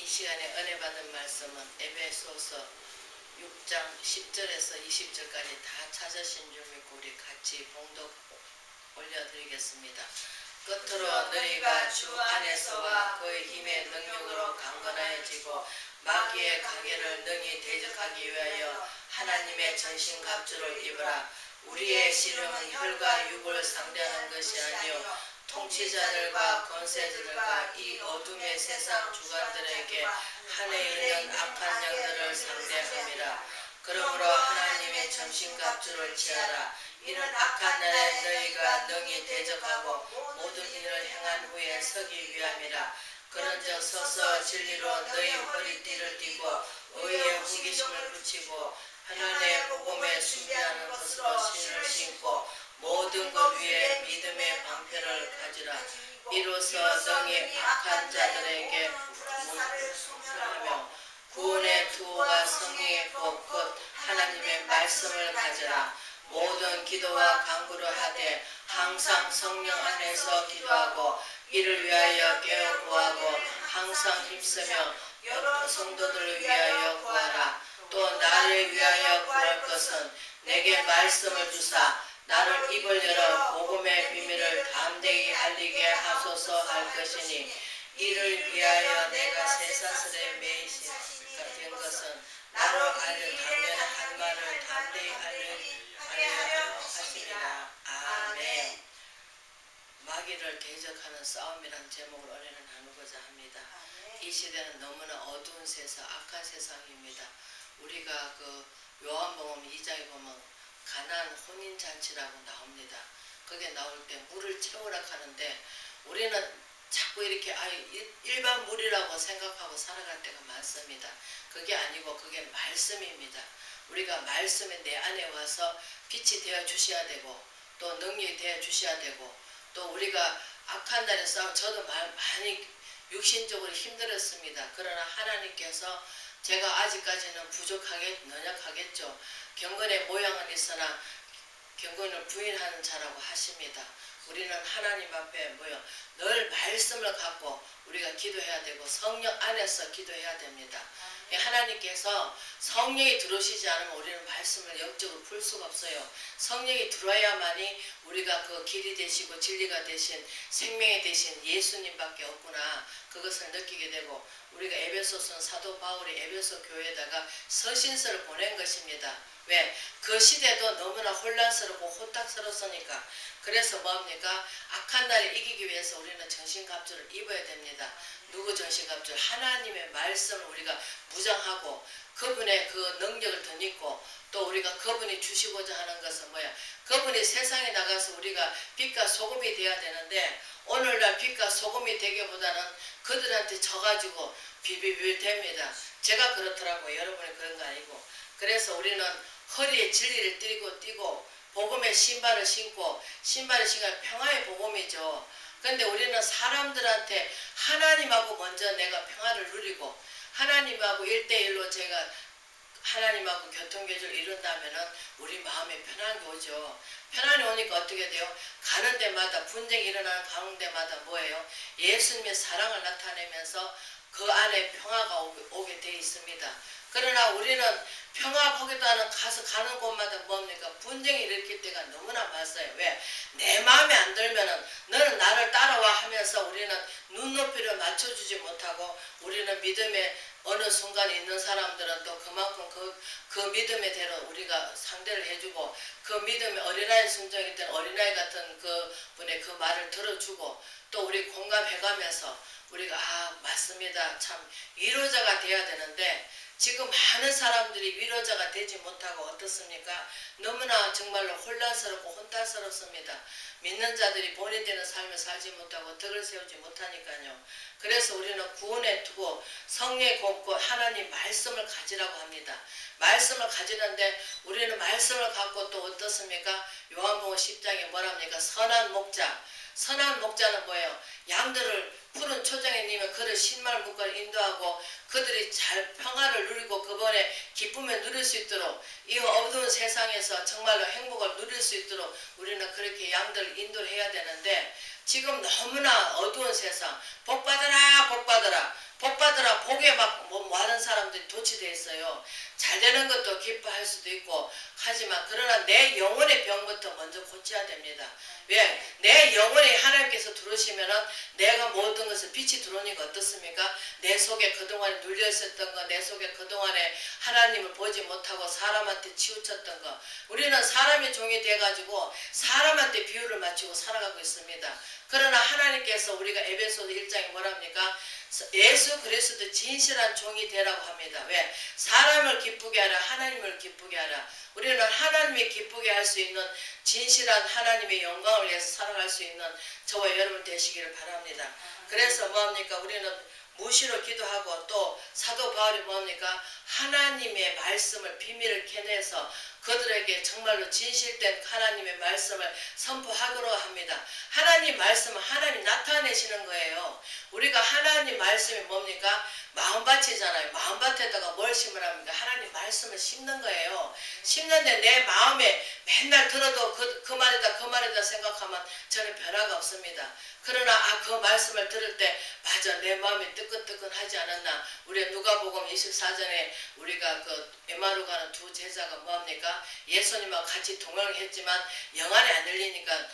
시간에 은혜 받은 말씀은 에베소서 6장 10절에서 20절까지 다 찾으신 줄 믿고 우리 같이 봉독 올려드리겠습니다. 끝으로 너희가 주 안에서와 그의 힘의 능력으로 강건하여지고 마귀의 가계를 능히 대적하기 위하여 하나님의 전신갑주를 입으라. 우리의 씨름은 혈과 육을 상대하는 것이 아니요 통치자들과 권세자들과 이 어둠의 세상 주관들에게 하늘에 있는 악한 영들을 상대함이라. 그러므로 하나님의 전신갑주를 취하라. 이는 악한 날에 너희가 능히 대적하고 모든 일을 행한 후에 서기 위함이라. 그런즉 서서 진리로 너희 허리띠를 띠고 의의 호기심을 붙이고 하늘의 복음에 준비하는 것으로 신을 신고 모든 것 위에 믿음의 방패를 가지라. 이로써 능히 악한 자들에게 문하며 구원의 투호와 성령의 복 곧 하나님의 말씀을 가지라. 모든 기도와 간구를 하되 항상 성령 안에서 기도하고 이를 위하여 깨어 구하고 항상 힘쓰며 여러 성도들을 위하여 구하라. 또 나를 위하여 구할 것은 내게 말씀을 주사 나를 입을 열어 복음의 비밀을 담대히 알리게 하소서 할 것이니 이를 위하여 내가 쇠사슬에 매이시가 된 것은 나로 알려 당연한 말을 담대히 알려 하시리라. 아멘. 마귀를 대적하는 싸움이란 제목을 오늘은 나누고자 합니다. 이 시대는 너무나 어두운 세상, 악한 세상입니다. 우리가 그 요한복음 2장에 보면 가나안 혼인잔치라고 나옵니다. 거기에 나올 때 물을 채우라 하는데 우리는 자꾸 이렇게 일반 물이라고 생각하고 살아갈 때가 많습니다. 그게 아니고 그게 말씀입니다. 우리가 말씀이 내 안에 와서 빛이 되어 주셔야 되고 또 능력이 되어 주셔야 되고 또 우리가 악한 날에 싸워 저도 많이 육신적으로 힘들었습니다. 그러나 하나님께서 제가 아직까지는 연약하겠죠. 경건의 모양은 있으나 경건을 부인하는 자라고 하십니다. 우리는 하나님 앞에 늘 말씀을 갖고 우리가 기도해야 되고 성령 안에서 기도해야 됩니다. 하나님께서 성령이 들어오시지 않으면 우리는 말씀을 영적으로 풀 수가 없어요. 성령이 들어야만이 우리가 그 길이 되시고 진리가 되신 생명이 되신 예수님밖에 없구나. 그것을 느끼게 되고 우리가 에베소서는 사도 바울이 에베소 교회에다가 서신서를 보낸 것입니다. 왜? 그 시대도 너무나 혼란스럽고 혼탁스러웠으니까. 그래서 뭡니까? 악한 날을 이기기 위해서 우리는 전신갑주를 입어야 됩니다. 누구 전신갑주? 하나님의 말씀을 우리가 무장하고 그분의 그 능력을 덧입고 또 우리가 그분이 주시고자 하는 것은 뭐야? 그분이 세상에 나가서 우리가 빛과 소금이 되어야 되는데 오늘날 빛과 소금이 되기보다는 그들한테 져가지고 비비빌 됩니다. 제가 그렇더라고요. 여러분이 그런 거 아니고. 그래서 우리는 허리에 진리를 띠고 복음의 신발을 신고 신발을 신고 평화의 복음이죠. 그런데 우리는 사람들한테 하나님하고 먼저 내가 평화를 누리고 하나님하고 1대1로 제가 하나님하고 교통교제를 이룬다면은 우리 마음에 편안이 오죠. 편안이 오니까 어떻게 돼요? 가는 데마다 분쟁이 일어나는 가운데마다 뭐예요? 예수님의 사랑을 나타내면서 그 안에 평화가 오게 돼 있습니다. 그러나 우리는 평화 보기보다는 가는 곳마다 뭡니까? 분쟁이 일으킬 때가 너무나 많아요. 왜? 내 마음에 안 들면은 너는 나를 따라와 하면서 우리는 눈높이를 맞춰주지 못하고 우리는 믿음의 어느 순간에 있는 사람들은 또 그만큼 그 믿음의 대로 우리가 상대를 해주고 그 믿음의 어린아이 순종일 때는 어린아이 같은 그 분의 그 말을 들어주고 또 우리 공감해가면서 우리가 맞습니다. 참 위로자가 돼야 되는데 지금 많은 사람들이 위로자가 되지 못하고 어떻습니까? 너무나 정말로 혼란스럽고 혼탁스럽습니다. 믿는 자들이 본인되는 삶을 살지 못하고 덕을 세우지 못하니까요. 그래서 우리는 구원에 두고 성령의 곱고 하나님 말씀을 가지라고 합니다. 말씀을 가지는데 우리는 말씀을 갖고 또 어떻습니까? 요한복음 10장에 뭐랍니까? 선한 목자. 선한 목자는 뭐예요? 양들을 푸른 초장에 넣으면 그를 신말 묶어 인도하고 그들이 잘 평화를 누리고 그번에 기쁨을 누릴 수 있도록 이 어두운 세상에서 정말로 행복을 누릴 수 있도록 우리는 그렇게 양들을 인도를 해야 되는데 지금 너무나 어두운 세상 복 받아라 복 받아라 복 받으라 복에 막 뭐 하는 사람들이 도취되어 있어요. 잘 되는 것도 기뻐할 수도 있고 하지만 그러나 내 영혼의 병부터 먼저 고쳐야 됩니다. 왜? 내 영혼에 하나님께서 들어오시면은 내가 모든 것을 빛이 들어오니까 어떻습니까? 내 속에 그동안에 눌려 있었던 거, 내 속에 그동안에 하나님을 보지 못하고 사람한테 치우쳤던 거, 우리는 사람의 종이 돼가지고 사람한테 비유를 맞추고 살아가고 있습니다. 그러나 하나님께서 우리가 에베소서 1장에 뭐랍니까? 예수 그리스도 진실한 종이 되라고 합니다. 왜? 사람을 기쁘게 하라, 하나님을 기쁘게 하라. 우리는 하나님이 기쁘게 할 수 있는 진실한 하나님의 영광을 위해서 살아갈 수 있는 저와 여러분 되시기를 바랍니다. 그래서 뭡니까? 우리는 무시로 기도하고 또 사도 바울이 뭡니까? 하나님의 말씀을 비밀을 캐내서 그들에게 정말로 진실된 하나님의 말씀을 선포하도록 합니다. 하나님 말씀은 하나님 나타내시는 거예요. 우리가 하나님 말씀이 뭡니까? 마음밭이잖아요. 마음밭에다가 뭘 심으랍니까? 하나님 말씀을 심는 거예요. 심는데 내 마음에 맨날 들어도 그 말이다 생각하면 저는 변화가 없습니다. 그러나 그 말씀을 들을 때 맞아 내 마음이 뜨끈뜨끈하지 않았나. 우리 누가복음 24장에 우리가 그 에마루 가는 두 제자가 뭐합니까? 예수님과 같이 동행을 했지만 영 안에 안 열리니까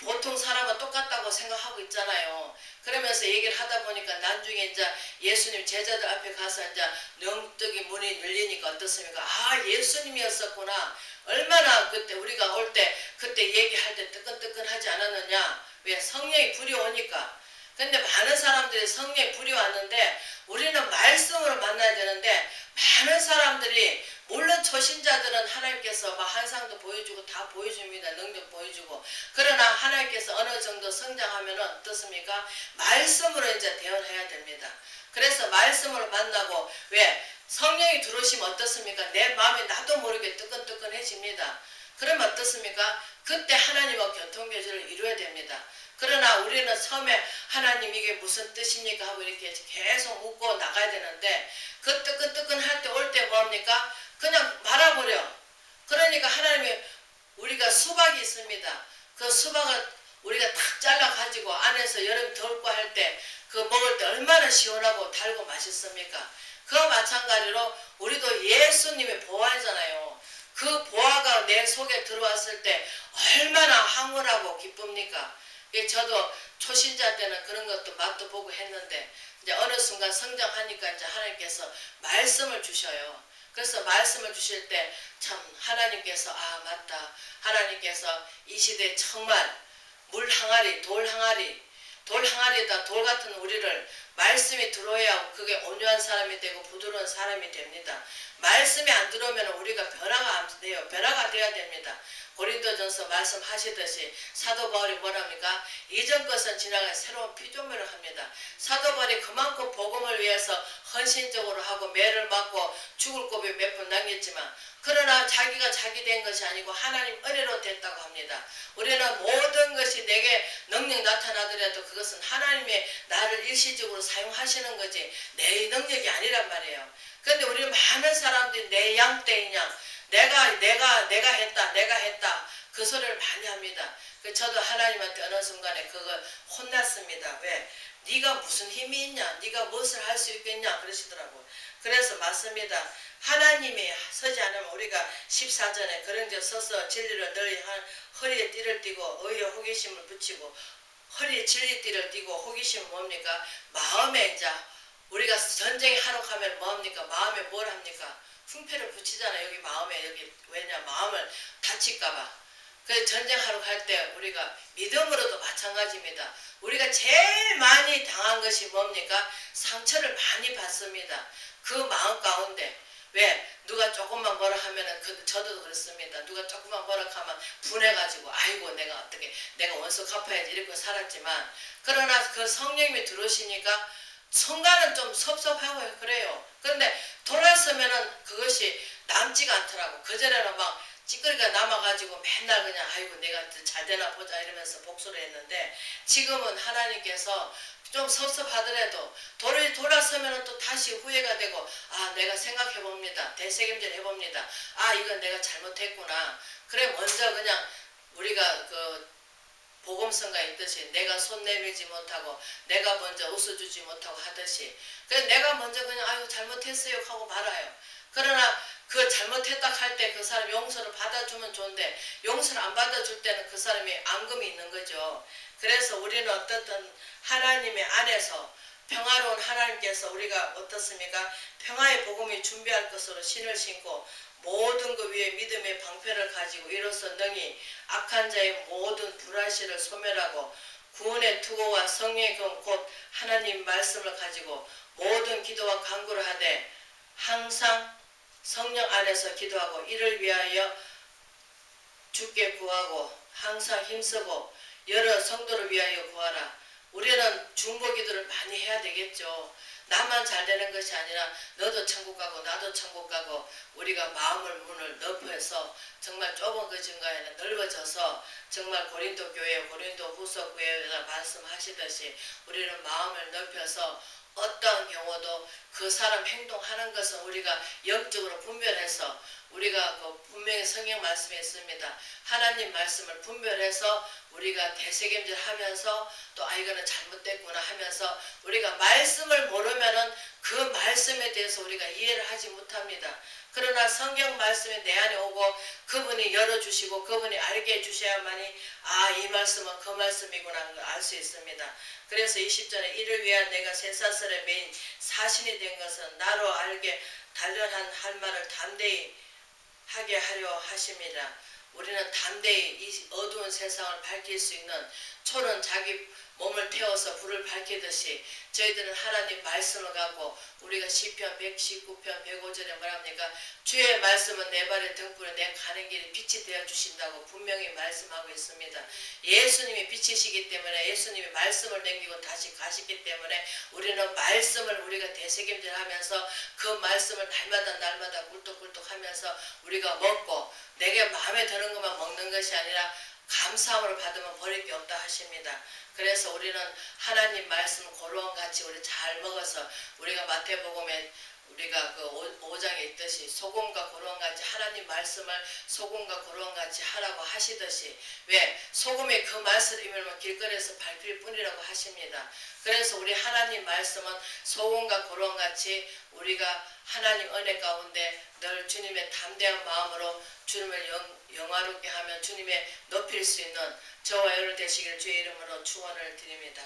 보통 사람은 똑같다고 생각하고 있잖아요. 그러면서 얘기를 하다 보니까 나중에 이제 예수님 제자들 앞에 가서 이제 영적인 문이 열리니까 어떻습니까? 아, 예수님이었었구나. 얼마나 그때 우리가 올 때 그때 얘기할 때 뜨끈뜨끈하지 않았느냐? 왜? 성령이 불이 오니까. 근데 많은 사람들이 성령이 불이 왔는데 우리는 말씀으로 만나야 되는데 많은 사람들이 물론 초신자들은 하나님께서 막 환상도 보여주고 다 보여줍니다. 능력 보여주고. 그러나 하나님께서 어느 정도 성장하면 어떻습니까? 말씀으로 이제 대언해야 됩니다. 그래서 말씀으로 만나고 왜? 성령이 들어오시면 어떻습니까? 내 마음이 나도 모르게 뜨끈뜨끈해집니다. 그러면 어떻습니까? 그때 하나님과 교통교제를 이루어야 됩니다. 그러나 우리는 처음에 하나님 이게 무슨 뜻입니까? 하고 이렇게 계속 묻고 나가야 되는데 그 뜨끈뜨끈할 때 올 때 뭐합니까? 그냥 말아버려. 그러니까 하나님이 우리가 수박이 있습니다. 그 수박을 우리가 탁 잘라가지고 안에서 여름 덜고 할 때 그 먹을 때 얼마나 시원하고 달고 맛있습니까? 그와 마찬가지로 우리도 예수님의 보화잖아요. 그 보화가 내 속에 들어왔을 때 얼마나 황홀하고 기쁩니까? 저도 초신자 때는 그런 것도 맛도 보고 했는데 이제 어느 순간 성장하니까 이제 하나님께서 말씀을 주셔요. 그래서 말씀을 주실 때 참 하나님께서 아 맞다. 하나님께서 이 시대에 정말 물 항아리, 돌 항아리에다 돌 같은 우리를 말씀이 들어야 그게 온유한 사람이 되고 부드러운 사람이 됩니다. 말씀이 안 들어오면 우리가 변화가 안 돼요. 변화가 돼야 됩니다. 고린도전서 말씀하시듯이 사도 바울이 뭐랍니까? 이전 것은 지나가 새로운 피조물을 합니다. 사도 바울이 그만큼 복음을 위해서 헌신적으로 하고 매를 맞고 죽을 고비 몇 번 남겼지만 그러나 자기가 자기 된 것이 아니고 하나님 은혜로 됐다고 합니다. 우리는 모든 것이 내게 능력 나타나더라도 그것은 하나님의 나를 일시적으로 사용하시는 거지 내 능력이 아니란 말이에요. 그런데 우리 많은 사람들이 내 양떼이냐 내가 했다 그 소리를 많이 합니다. 저도 하나님한테 어느 순간에 그걸 혼났습니다. 왜? 네가 무슨 힘이 있냐? 네가 무엇을 할 수 있겠냐? 그러시더라고요. 그래서 맞습니다. 하나님이 서지 않으면 우리가 14절에 그런 데 서서 진리를 널리 허리에 띠를 띠고 의에 호기심을 붙이고 허리에 진리띠를 띠고 호기심은 뭡니까? 마음에 이제 우리가 전쟁에 하러 가면 뭡니까? 마음에 뭘 합니까? 훈패를 붙이잖아요. 여기 마음에 여기 왜냐? 마음을 다칠까봐. 그 전쟁하러 갈 때 우리가 믿음으로도 마찬가지입니다. 우리가 제일 많이 당한 것이 뭡니까? 상처를 많이 받습니다. 그 마음 가운데 왜? 누가 조금만 뭐라 하면은 저도 그렇습니다. 누가 조금만 뭐라 하면 분해가지고 아이고 내가 어떻게 내가 원수 갚아야지 이렇게 살았지만 그러나 그 성령님이 들어오시니까 순간은 좀 섭섭하고 그래요. 그런데 돌아서면은 그것이 남지가 않더라고. 그전에는 막 찌꺼기가 남아가지고 맨날 그냥 아이고 내가 잘 되나 보자 이러면서 복수를 했는데 지금은 하나님께서 좀 섭섭하더라도 돌아서면 또 다시 후회가 되고 아 내가 생각해봅니다. 되새김질 해봅니다. 아 이건 내가 잘못했구나. 그래 먼저 그냥 우리가 그 복음성가 있듯이 내가 손 내밀지 못하고 내가 먼저 웃어주지 못하고 하듯이 그래서 내가 먼저 그냥 아유 잘못했어요 하고 말아요. 그러나 그 잘못했다 할 때 그 사람 용서를 받아주면 좋은데 용서를 안 받아줄 때는 그 사람이 앙금이 있는 거죠. 그래서 우리는 어떻든 하나님의 안에서 평화로운 하나님께서 우리가 어떻습니까? 평화의 복음이 준비할 것으로 신을 신고 모든 그 위에 믿음의 방패를 가지고 이로써 능히 악한 자의 모든 불화시를 소멸하고 구원의 투구와 성령의 검 곧 하나님 말씀을 가지고 모든 기도와 간구를 하되 항상 성령 안에서 기도하고 이를 위하여 주께 구하고 항상 힘쓰고 여러 성도를 위하여 구하라. 우리는 중보 기도를 많이 해야 되겠죠. 나만 잘 되는 것이 아니라 너도 천국 가고 나도 천국 가고 우리가 마음을 문을 넓혀서 정말 좁은 그 증거에는 넓어져서 정말 고린도 교회 고린도 후서 교회에서 말씀하시듯이 우리는 마음을 넓혀서 어떠한 경우도 그 사람 행동하는 것은 우리가 영적으로 분별해서 우리가 그 분명히 성경 말씀에 있습니다. 하나님 말씀을 분별해서 우리가 되새김질 하면서 또 이거는 잘못됐구나 하면서 우리가 말씀을 모르면은 그 말씀에 대해서 우리가 이해를 하지 못합니다. 그러나 성경 말씀이 내 안에 오고 그분이 열어주시고 그분이 알게 해주셔야만이 이 말씀은 그 말씀이구나 하는 걸 알 수 있습니다. 그래서 20절에 이를 위한 내가 쇠사슬의 메인 사신이 된 것은 나로 알게 단련한 할 말을 담대히 하게 하려 하십니다. 우리는 담대히 이 어두운 세상을 밝힐 수 있는 초는 자기 몸을 태워서 불을 밝히듯이 저희들은 하나님 말씀을 갖고 우리가 시편 119편 105절에 뭐랍니까? 주의 말씀은 내 발의 등불에 내 가는 길에 빛이 되어 주신다고 분명히 말씀하고 있습니다. 예수님이 빛이시기 때문에 예수님이 말씀을 남기고 다시 가시기 때문에 우리는 말씀을 우리가 되새김질하면서 그 말씀을 날마다 꿀떡꿀떡 하면서 우리가 먹고 내게 마음에 드는 것만 먹는 것이 아니라 감사함으로 받으면 버릴 게 없다 하십니다. 그래서 우리는 하나님 말씀 고로한 같이 우리 잘 먹어서 우리가 마태복음에 우리가 그 5장에 있듯이 소금과 고로한 같이 하나님 말씀을 소금과 고로한 같이 하라고 하시듯이 왜? 소금이 그 말씀을 이면 길거리에서 밟힐 뿐이라고 하십니다. 그래서 우리 하나님 말씀은 소금과 고로한 같이 우리가 하나님 은혜 가운데 늘 주님의 담대한 마음으로 주님을 영화롭게 하면 주님의 높일 수 있는 저와 여러분 되시길 주의 이름으로 축원을 드립니다.